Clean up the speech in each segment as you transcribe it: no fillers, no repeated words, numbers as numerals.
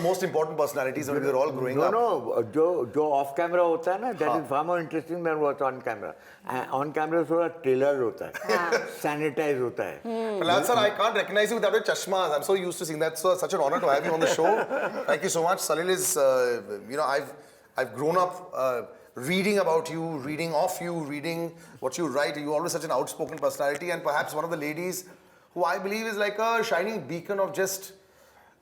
most important personalities when we were all growing up. No, जो off camera होता है ना, that is far more interesting than what's on camera. On camera थोड़ा tailored होता है, sanitized होता है. Prahlad sir, I can't recognize you without your chashmas. I'm so used to seeing that. So such an honor to have you on the show. Thank you so much. Salil is, I've grown up reading about you, reading of you, reading what you write. You're always such an outspoken personality, and perhaps one of the ladies who I believe is like a shining beacon of just,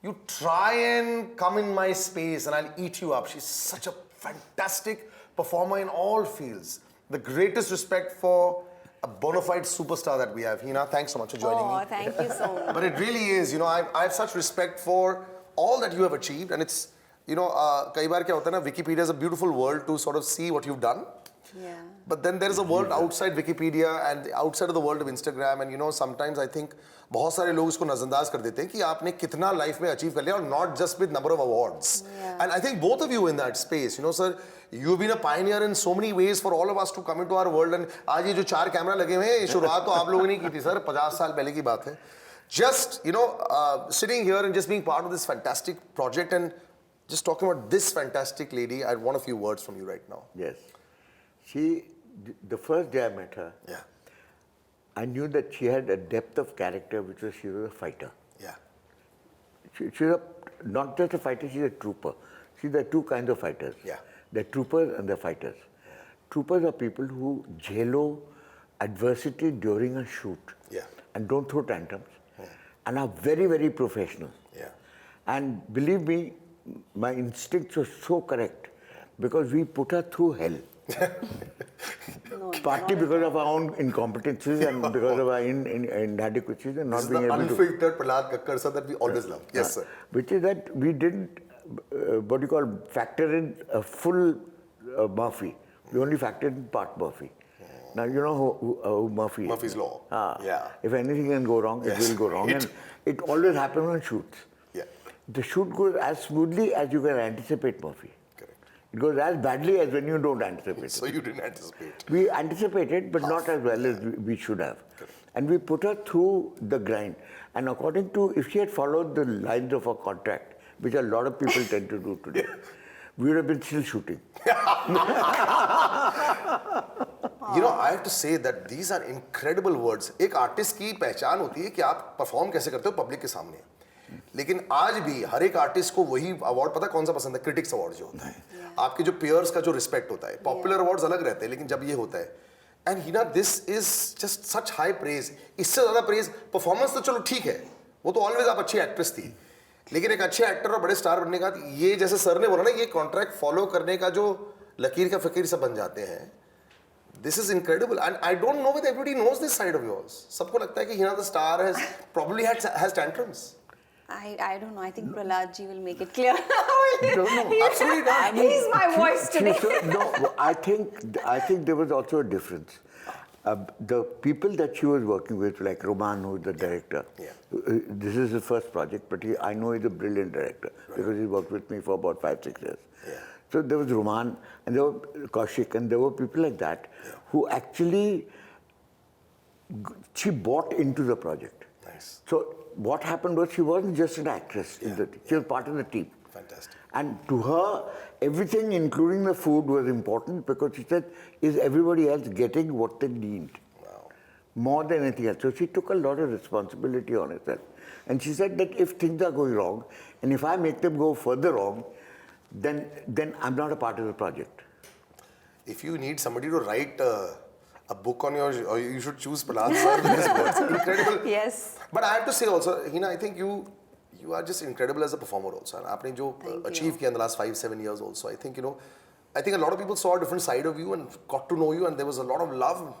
you try and come in my space and I'll eat you up. She's such a fantastic performer in all fields. The greatest respect for a bona fide superstar that we have. Hina, thanks so much for joining me. Oh, thank you so much. But it really is, I have such respect for all that you have achieved, and it's, कई बार क्या होता है ना, Wikipedia is a beautiful world to sort of see what you've done. Yeah. But then there is a world outside Wikipedia and outside of the world of Instagram, and sometimes I think बहुत सारे लोग इसको नजरअंदाज कर देते हैं कि आपने कितना लाइफ में अचीव कर लिया, और not just with number of awards. Yeah. And I think both of you in that space, sir, you've been a pioneer in so many ways for all of us to come into our world. And आज ये जो 4 camera लगे हुए हैं, शुरुआत तो आप लोगों ने की थी सर, 50 साल पहले की बात है. Just sitting here and just being part of this fantastic project and just talking about this fantastic lady, I want a few words from you right now. Yes. The first day I met her, Yeah. I knew that she had a depth of character, which was she was a fighter. Yeah. She's not just a fighter, she's a trooper. See, there are two kinds of fighters. Yeah. There are troopers and there are fighters. Troopers are people who jello adversity during a shoot. Yeah. And don't throw tantrums. And are very, very professional. Yeah. And believe me, my instincts were so correct because we put her through hell. Partly because of our own incompetencies and because of our inadequacies and not being able to... This is the unfiltered Prahlad Kakkar, sir, that we always love. Yes, sir. Which is that we didn't, factor in a full Murphy. We only factored in part Murphy. Now, you know who Murphy is. Murphy's Law. Yeah. If anything can go wrong, it will go wrong. And it always happens on shoots. Yeah. The shoot goes as smoothly as you can anticipate Murphy. Correct. It goes as badly as when you don't anticipate So it. you didn't anticipate. We anticipated, but not as well as we should have. Correct. And we put her through the grind. And according to, if she had followed the lines of her contract, which a lot of people tend to do today, we would have been still shooting. I have to say that these are incredible words. एक artist की पहचान होती है कि आप perform कैसे करते हो पब्लिक के सामने. लेकिन आज भी हर एक आर्टिस्ट को वही अवार्ड पता कौन सा पसंद है, क्रिटिक्स अवार्ड जो होता है. आपके जो पेयर्स का जो रिस्पेक्ट होता है, पॉपुलर अवार्ड्स अलग रहते हैं, लेकिन जब ये होता है, and Hina this is just such high praise. इससे ज्यादा प्रेज परफॉर्मेंस तो चलो ठीक है, वो तो ऑलवेज आप अच्छी एक्ट्रेस थी, लेकिन एक अच्छे एक्टर और बड़े स्टार बनने का ये, जैसे सर ने बोला ना, ये कॉन्ट्रैक्ट फॉलो करने का जो लकीर का फकीर सब बन जाते हैं. This is incredible, and I don't know whether everybody knows this side of yours. सबको लगता है कि Hina the star has tantrums. I don't know. I think Prahlad ji will make it clear. No, absolutely not. He's my voice today. No, I think there was also a difference. The people that she was working with, like Roman, who is the director, this is his first project, but I know he's a brilliant director because he worked with me for about 5-6 years. Yeah. So there was Roman, and there were Kaushik, and there were people like that who actually, she bought into the project. Nice. So what happened was she wasn't just an actress, she was part of the team. Fantastic. And to her, everything, including the food, was important because she said, is everybody else getting what they need? Wow. More than anything else. So she took a lot of responsibility on herself. And she said that if things are going wrong, and if I make them go further wrong, then I'm not a part of the project. If you need somebody to write a book on or you should choose Prahlad sir with his words. Incredible. Yes. But I have to say also, Hina, I think you are just incredible as a performer also. And आपने जो achieve किया in the last 5-7 years also, I think, I think a lot of people saw a different side of you and got to know you, and there was a lot of love.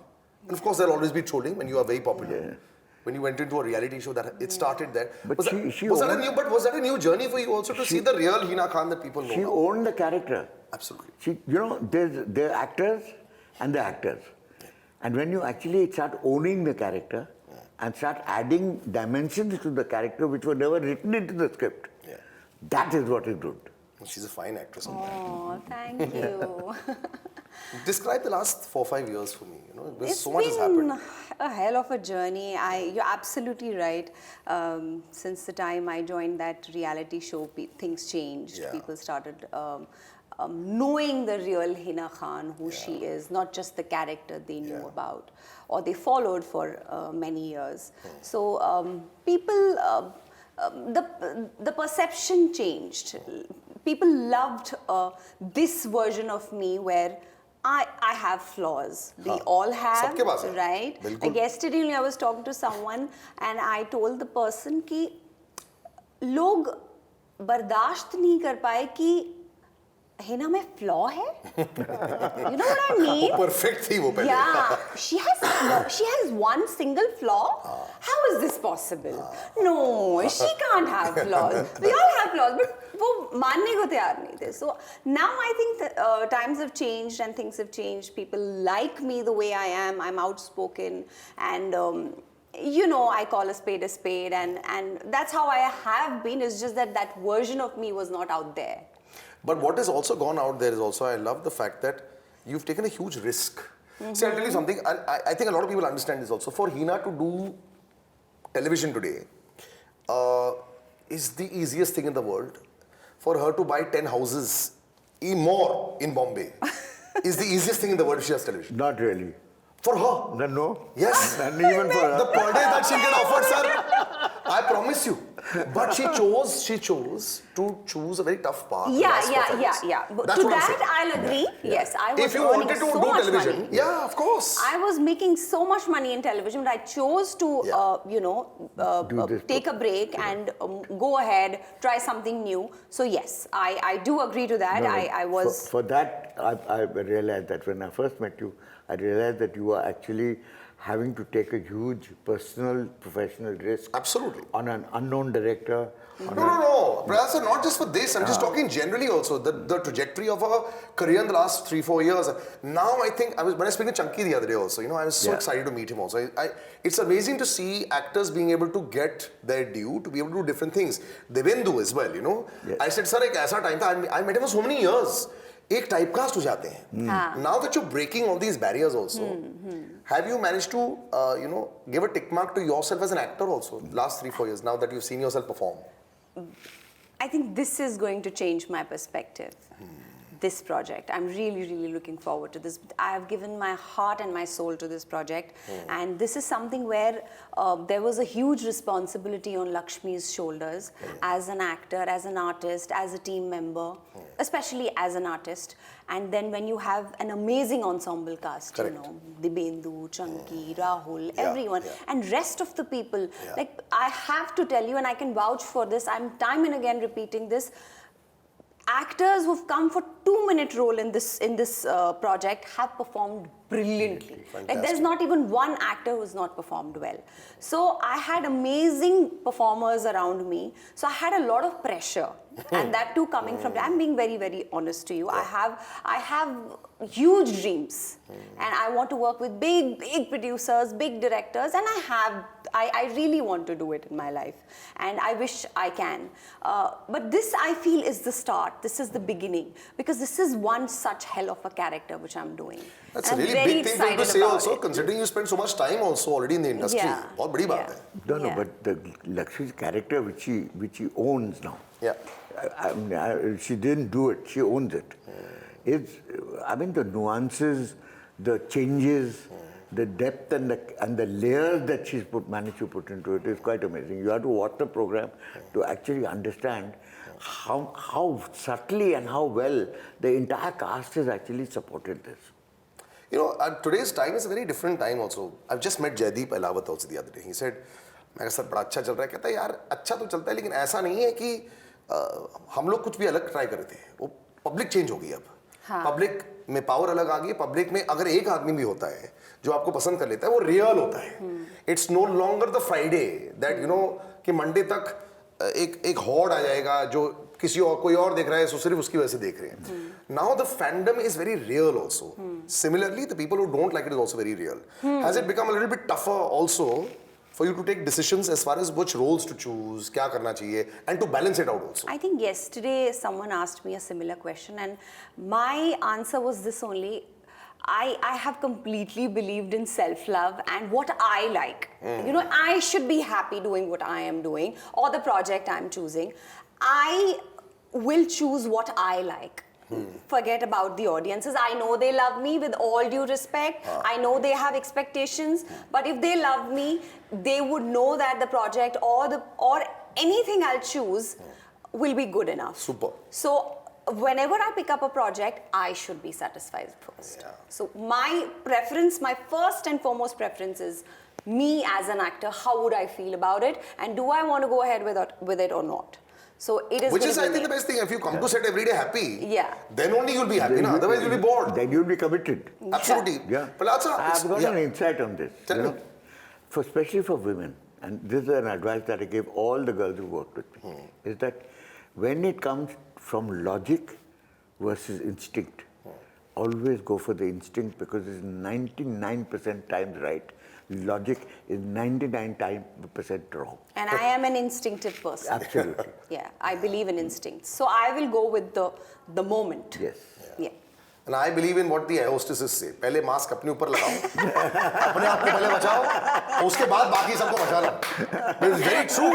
And of course, there'll always be trolling when you are very popular. Yeah. When you went into a reality show, that it started there. But was that a new journey for you also to see the real Hina Khan that people know? She owned the character. Absolutely. There are actors and the actors. Yeah. And when you actually start owning the character and start adding dimensions to the character which were never written into the script, that is what is good. She's a fine actress. Oh, thank you. Describe the last 4-5 years for me. You know, It's so much has been happened. a hell of a journey. You're absolutely right. Since the time I joined that reality show, things changed. Yeah. People started knowing the real Hina Khan, who she is, not just the character they knew Yeah. about or they followed for many years. So people, the perception changed. People loved this version of me where I have flaws. We all have, सबके पास है, right? बिल्कुल. Like yesterday I was talking to someone and I told the person कि लोग बर्दाश्त नहीं कर पाए कि हिना में फ्लॉ है. You know what I mean? Perfect थी वो पहले. Yeah, she has one single flaw. How is this possible? No, she can't have flaws. We all have flaws, but वो मानने को तैयार नहीं थे. So now I think that, times have changed and things have changed. People like me the way I am. I'm outspoken and. You know, I call a spade, and that's how I have been. It's just that that version of me was not out there. But what has also gone out there is also, I love the fact that you've taken a huge risk. See, I'll tell you something, I think a lot of people understand this also. For Hina to do television today is the easiest thing in the world. For her to buy 10 houses, more in Bombay, is the easiest thing in the world if she has television. Not really. For her. No. Yes. And even for The her. per day that she'll get offered, sir, I promise you. But she chose to choose a very tough path. Yeah. But That's to what I'm that, saying. I'll agree. Yes, I was If you earning wanted to so do much television, money. yeah, of course. I was making so much money in television, but I chose to, Do this take a break and go ahead, try something new. So yes, I do agree to that. No, I was. For that, I realized that when I first met you, I realized that you were actually having to take a huge personal, professional risk. Absolutely. On an unknown director. No. Prahlad sir, not just for this. I'm just talking generally also. The trajectory of a career in the last 3-4 years. Now I think, when I was speaking to Chunky the other day also, I was so excited to meet him also. It's amazing to see actors being able to get their due, to be able to do different things. Devendu as well, Yes. I said, sir, एक ऐसा time था, I met him for so many years. एक typecast हो जाते हैं. Now that you're breaking all these barriers also, have you managed to, give a tick mark to yourself as an actor also, last 3-4 years, now that you've seen yourself perform? I think this is going to change my perspective. This project. I'm really looking forward to this. I have given my heart and my soul to this project, and this is something where there was a huge responsibility on Lakshmi's shoulders as an actor, as an artist, as a team member, especially as an artist. And then when you have an amazing ensemble cast, Correct. Dibendu, Chunky, Rahul, everyone, and rest of the people. Like, I have to tell you, and I can vouch for this, I'm time and again repeating this, actors who've come for 2-minute role in this project have performed brilliantly. Like, there's not even one actor who's not performed well. So I had amazing performers around me. So I had a lot of pressure, and that too coming from. I'm being very honest to you. I have huge dreams, and I want to work with big producers, big directors, and I really want to do it in my life, and I wish I can. But this, I feel, is the start. This is the beginning, because this is one such hell of a character which I'm doing. That's and a really I'm very big thing for you to excited say about also, it. considering you spend so much time also already in the industry. Yeah. बहुत बड़ी बात है. No, Yeah. but the Lakshmi's character, which she owns now. Yeah. She didn't do it. She owns it. The nuances, the changes, the depth and the layers that she's managed to put into it is quite amazing. You have to watch the program to actually understand how subtly and how well the entire cast has actually supported this. Today's time is a very different time also. I've just met Jaideep Ahlawat also the other day. He said, मैं sir बड़ा अच्छा चल रहा है. कहता है यार अच्छा तो चलता है, लेकिन ऐसा नहीं है कि हम लोग कुछ भी अलग ट्राई कर रहे थे. वो पब्लिक चेंज हो गई अब. पब्लिक में पावर अलग आ गई. पब्लिक में अगर एक आदमी भी होता है जो आपको पसंद कर लेता है, वो रियल होता है. It's no longer the Friday that कि मंडे तक एक हॉर्ड आ जाएगा जो कोई और देख रहा है, सो सिर्फ उसकी वजह से देख रहे हैं. Now the fandom is very real also. Similarly the people who don't like it is also very real. Has it become a little bit tougher also for you to take decisions as far as which roles to choose, क्या करना चाहिए, and to balance it out also? I think yesterday someone asked me a similar question, and my answer was this only. I have completely believed in self-love and what I like. You know, I should be happy doing what I am doing or the project I'm choosing. I will choose what I like. Forget about the audiences. I know they love me, with all due respect. I know they have expectations, but if they love me, they would know that the project or anything I'll choose will be good enough. Super. So whenever I pick up a project, I should be satisfied first. Yeah. So my preference, my first and foremost preference is me as an actor. How would I feel about it, and do I want to go ahead with it or not? So it is. Which is, gonna I be think, the me. best thing. If you come to set every day happy, Yeah. then only you'll be happy. Na? Otherwise, you'll be bored. Then you'll be committed. Absolutely. Yeah. Prahlad sir, I've got an insight on this. Tell me. Especially for women, and this is an advice that I give all the girls who work with me, is that when it comes from logic versus instinct, always go for the instinct, because it's 99% times right. Logic is 99% wrong. And I am an instinctive person. Absolutely. Yeah, I believe in instincts. So I will go with the moment. Yes. Yeah. And I believe in what the air hostesses say. पहले mask अपने ऊपर लगाओ, अपने आप को पहले बचाओ, उसके बाद बाकी सबको बचा लो. It's very true.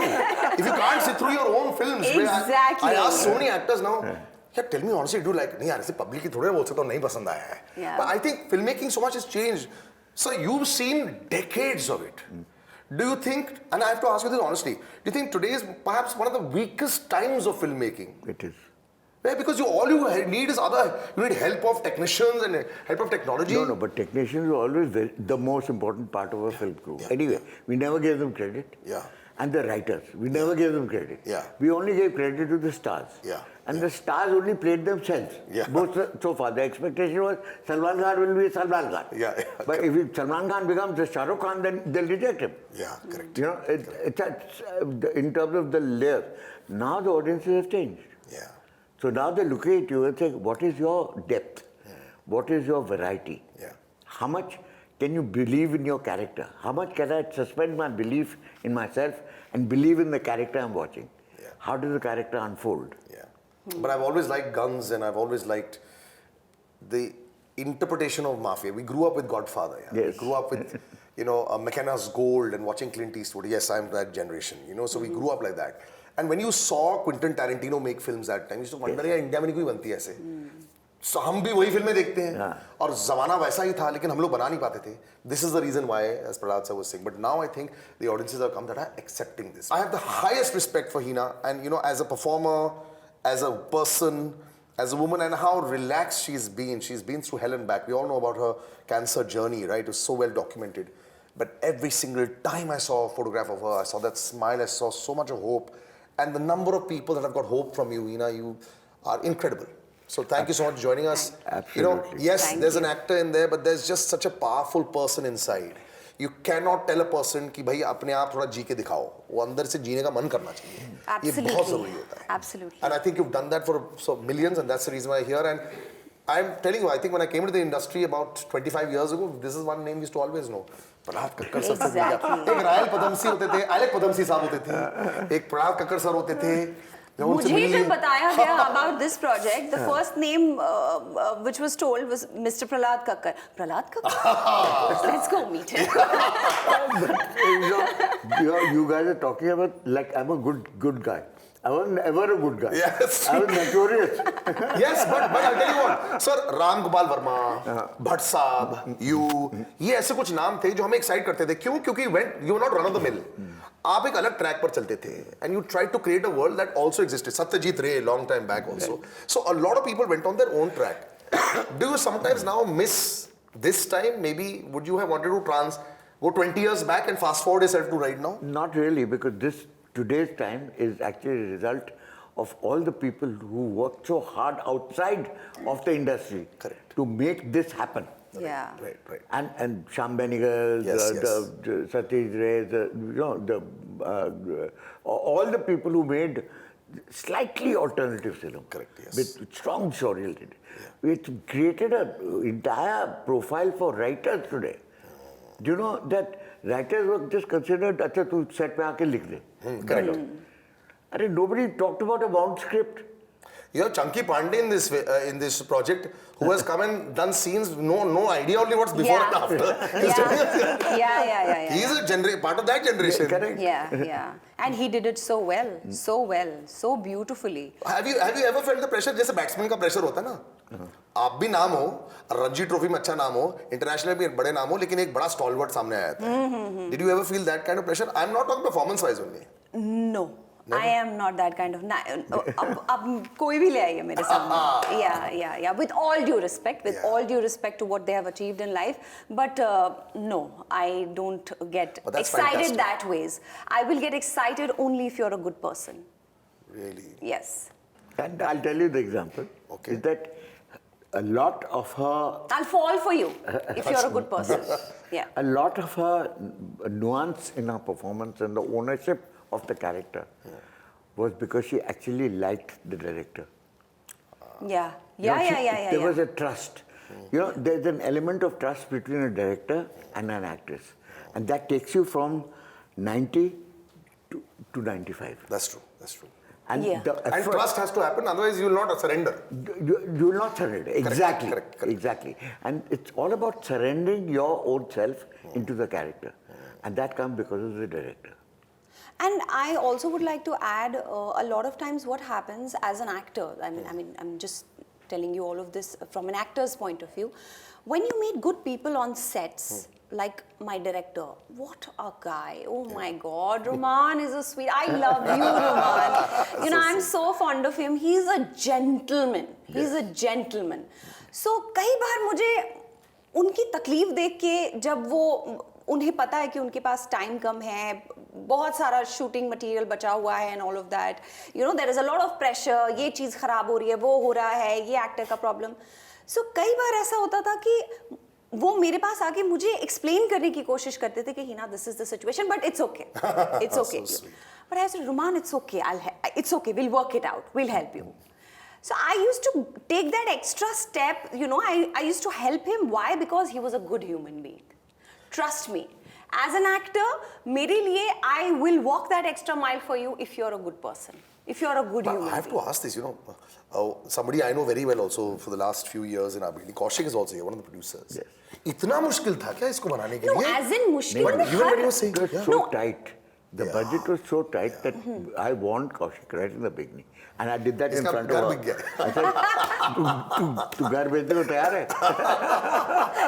If you can't sit through your own films, Exactly. I ask so many actors now. Yeah, tell me honestly, do like नहीं यार ऐसे public की थोड़े बोल सकता हूँ नहीं पसंद आया है. Yeah. But I think filmmaking so much has changed. So you've seen decades of it. Do you think, and I have to ask you this honestly, do you think today is perhaps one of the weakest times of filmmaking? It is. Yeah, because all you need is you need help of technicians and help of technology. No, but technicians are always the most important part of a film crew. Yeah. Anyway, we never gave them credit. Yeah. And the writers, we never gave them credit. Yeah. We only gave credit to the stars. Yeah. And the stars only played themselves. Yeah. Both so far. The expectation was Salman Khan will be Salman Khan. Yeah. But if Salman Khan becomes the Shah Rukh Khan, then they'll reject him. Yeah, correct. You know, in terms of the layers. Now the audiences have changed. Yeah. So now they look at you and say, what is your depth? What is your variety? Yeah. How much can you believe in your character? How much can I suspend my belief in myself and believe in the character I'm watching? Yeah. How does the character unfold? Yeah. But I've always liked guns, and I've always liked the interpretation of mafia. We grew up with Godfather. Yeah? Yes. We grew up with, McKenna's Gold and watching Clint Eastwood. Yes, I'm that generation. So we grew up like that. And when you saw Quentin Tarantino make films that time, you used to wonder, यार India में नहीं कोई बनती है ऐसे. So हम भी वही फिल्में देखते हैं. और ज़माना वैसा ही था, लेकिन हम लोग बना नहीं पाते थे. This is the reason why, as Prahlad sir was saying. But now I think the audiences have come that are accepting this. I have the highest respect for Hina, and as a performer, as a person, as a woman, and how relaxed she's been. She's been through hell and back. We all know about her cancer journey, right? It was so well documented. But every single time I saw a photograph of her, I saw that smile, I saw so much of hope. And the number of people that have got hope from you, Hina, you are incredible. So thank you so much for joining us. Absolutely. Yes, Thank there's you. an actor in there, but there's just such a powerful person inside. You cannot tell a person कि भाई अपने आप थोड़ा जी के दिखाओ. वो अंदर से जीने का मन करना चाहिए. ये बहुत ज़रूरी होता है. Absolutely. And I think you've done that for millions, and that's the reason why I'm here. And I'm telling you, I think when I came into the industry about 25 years ago, this is one name we used to always know. Prahlad Kakkar sir से मिल गया. Exactly. एक royal Padamsee होते थे, अलग पदमसी साहब होते थे, एक प्रहलाद कक्कर सर होते थे. मुझे जब बताया गया about this project, the first name which was told was Mr. Prahlad Kakkar. Prahlad Kakkar? Let's go meet him. You guys are talking about like I'm a good guy. I was never a good guy. Yes. I was notorious. Yes, but I'll tell you what, sir, Ram Gopal Verma, Bhatt साहब, ये ऐसे कुछ नाम थे जो हमें excite करते थे. क्यों? क्योंकि you were not run of the mill. आप एक अलग ट्रैक पर चलते थे, and you tried to create a world that also existed. Satyajit Ray, long time back also. So a lot of people went on their own track. Do you sometimes now miss this time? Maybe would you have wanted to go 20 years back and fast forward yourself to right now? Not really, because today's time is actually a result of all the people who worked so hard outside of the industry to make this happen. Yeah. Right. And Shyam Benegal, the Satyajit Ray, all the people who made slightly alternative film. Correct, yes. With strong story. It created an entire profile for writers today. Do you know that writers were just considered, अच्छा तू set पे आके लिख दे. Correct. Nobody talked about a bound script. You have Chunky Pandey in this project, who has come and done scenes, no idea only what's before and after. Yeah. He is a part of that generation. Correct. Yeah. And he did it so well, so beautifully. Have you ever felt the pressure? जैसे batsman का pressure होता है ना, आप भी नाम हो, Ranji trophy में अच्छा नाम हो, इंटरनेशनल में बड़े नाम हो, लेकिन एक बड़ा स्टॉलवर्ट सामने आया था. Did you ever feel that kind of pressure? I'm not talking performance wise only. No. I am not that kind of. अब कोई भी ले आइए मेरे सामने. Yeah. With all due respect, to what they have achieved in life, but no, I don't get excited that ways. I will get excited only if you're a good person. Really? Yes. And I'll tell you the example. Okay. Is that a lot of her... I'll fall for you if you're a good person. Yeah. A lot of her nuance in her performance and the ownership of the character was because she actually liked the director. Yeah. There was a trust. You know, there's an element of trust between a director and an actress. And that takes you from 90 to 95. That's true. And, And trust has to happen, otherwise you will not surrender. You will not surrender. Exactly. Correct. Exactly. And it's all about surrendering your own self into the character. And that comes because of the director. And I also would like to add, a lot of times what happens as an actor, I mean, I'm just telling you all of this from an actor's point of view. When you meet good people on sets, like my director, what a guy! Oh my God, Roman is a sweet. I love you, Roman. You know, I'm so fond of him. He's a gentleman. So कई बार मुझे उनकी तकलीफ देख के जब वो उन्हें पता है कि उनके पास टाइम कम है, बहुत सारा शूटिंग मटेरियल बचा हुआ है and all of that, you know, there is a lot of pressure, ये चीज़ खराब हो रही है, वो हो रहा है, ये एक्टर का प्रॉब्लम. सो कई बार ऐसा होता था कि वो मेरे पास आके मुझे एक्सप्लेन करने की कोशिश करते थे कि Hina, this is the situation, but it's okay, but I said, Roman, it's okay, will work it out, will help you. So I used to take that extra step, you know, I used to help him. Why? Because he was a good human being. Trust me. As an actor, मेरे लिए, I will walk that extra mile for you if you're a good person. If you're a good human being. I have to ask this, you know, somebody I know very well also for the last few years in our building, Kaushik is also here, one of the producers. Yes. इतना मुश्किल था क्या इसको बनाने के लिए? No, as in मुश्किल But में even when you her... say, It was so tight. The budget was so tight that I warned Kaushik right in the beginning. And I did that in front of her. I said, तू घर भेजने को तैयार है?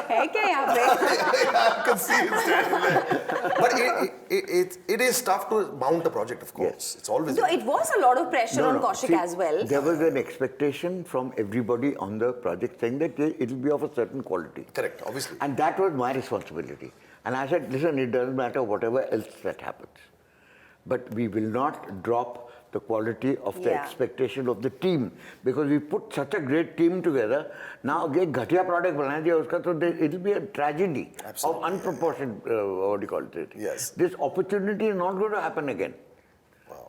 है क्या यहाँ पे? I can see it standing there. But it is tough to mount a project, of course. Yes. It's always... So it was a lot of pressure on Kaushik See, as well. There was an expectation from everybody on the project saying that it will be of a certain quality. Correct, obviously. And that was my responsibility. And I said, listen, it doesn't matter whatever else that happens. But we will not drop the quality of the expectation of the team, because we put such a great team together. Now, again, घटिया product बना दिया उसका, so it will be a tragedy of unproportioned, what do you call it? Yes. This opportunity is not going to happen again.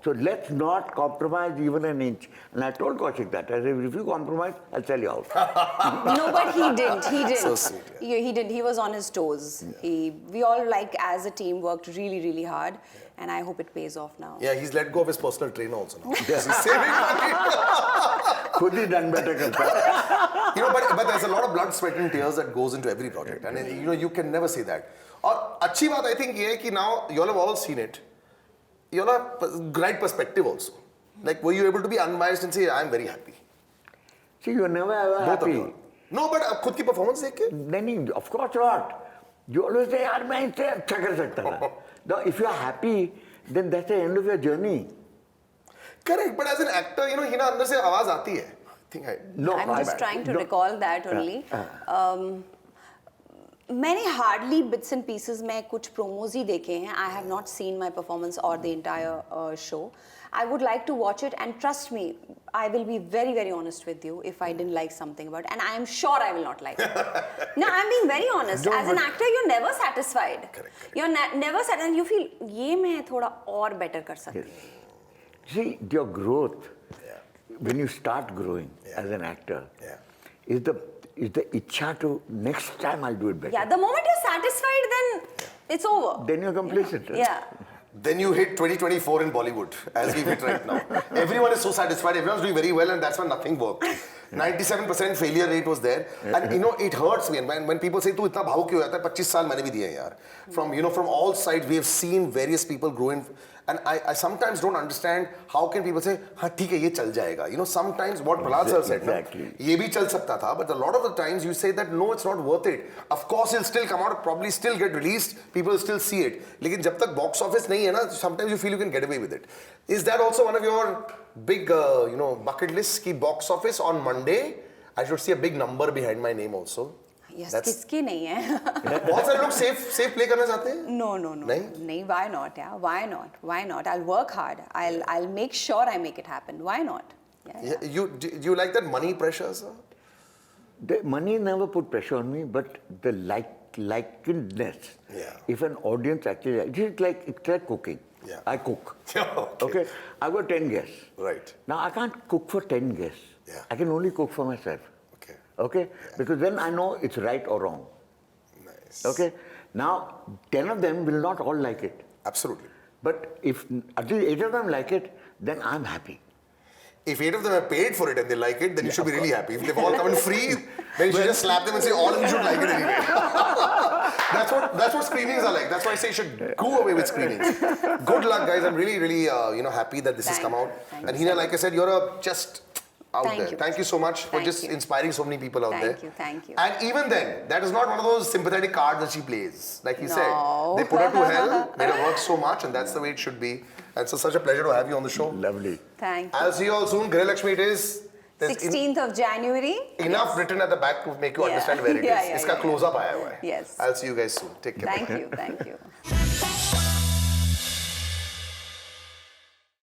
So let's not compromise even an inch. And I told Kaushik that. I said, if you compromise, I'll sell you out. No, but he didn't. So sweet, He didn't. He was on his toes. Yeah. We all, like, as a team, worked really, really hard. And I hope it pays off now. Yeah, he's let go of his personal trainer also now. Yes. He's saving money. खुद ही done better करता है. You know, but there's a lot of blood, sweat and tears that goes into every project. And you know, you can never say that. और अच्छी बात I think ये है कि now you all have all seen it. You all have right perspective also. Like, were you able to be unbiased and say, I'm very happy? See, you're never ever Both of happy. you. No, but खुद की performance देख के? नहीं, of course not. You always say, यार मैं इससे अच्छा कर सकता था. Now, if you are happy, then that's the end of your journey. Correct, but as an actor, you know, Hina अंदर से आवाज आती है. I think No, I'm just trying to recall that only. मैंने hardly bits and pieces में कुछ promos ही देखे हैं. I have not seen my performance or the entire show. I would like to watch it, and trust me, I will be very, very honest with you if I didn't like something about it, and I am sure I will not like it. No, I'm being very honest. As an actor, you're never satisfied. Correct. You're never satisfied, and you feel, ये मैं थोड़ा और better कर सकती हूँ. See, your growth, when you start growing as an actor, is the itcha to next time I'll do it better. Yeah, the moment you're satisfied, then it's over. Then you're complacent. Yeah. Then you hit 2024 in Bollywood, as we hit right now. Everyone is so satisfied, everyone's doing very well, and that's why nothing worked. 97% failure rate was there. And you know, it hurts me. And when people say, "Tu itna bhawuk kyun ho jata hai?" 25 saal maine bhi diye hain, yaar. From all sides, we have seen various people grow in. And I sometimes don't understand how can people say, "Ha, theek hai, ye chal jayega." You know, sometimes what Prahlad sir said, Exactly. ye bhi chal sakta tha, but a lot of the times you say that no, it's not worth it. Of course, it'll still come out, probably still get released, people will still see it. Lekin jab tak box office nahi hai na, sometimes you feel you can get away with it. Is that also one of your big, bucket lists? Ki box office on Monday, I should see a big number behind my name also. Yes, किसकी नहीं है? बहुत सारे लोग safe play करना चाहते हैं? No. नहीं, why not? Yeah, why not? I'll work hard. I'll make sure I make it happen. Why not? Yeah. You like that money pressure, sir? The money never put pressure on me, but the likeness. Yeah. If an audience actually, it's like cooking. Yeah. I cook. Okay. I've got 10 guests. Right. Now I can't cook for 10 guests. Yeah. I can only cook for myself. Okay? Yeah. Because then I know it's right or wrong. Nice. Okay? Now, 10 of them will not all like it. Absolutely. But if at least 8 of them like it, then I'm happy. If 8 of them have paid for it and they like it, then you should be really happy. If they've all come in free, then you should just slap them and say, all of you should like it anyway. That's what screenings are like. That's why I say you should go away with screenings. Good luck, guys. I'm really, happy that this has come out. And Hina, like I said, you're just out there. Thank you so much for just inspiring so many people out there. Thank you. And even then, that is not one of those sympathetic cards that she plays. Like he said, they put her to hell, made her work so much, and that's the way it should be. And so such a pleasure to have you on the show. Lovely. Thank you. I'll see you all soon. Griha Laxmi it is. There's 16th of January. Enough written at the back to make you understand where it is. Iska close-up aaya hua hai. Yes. I'll see you guys soon. Take care. Thank you.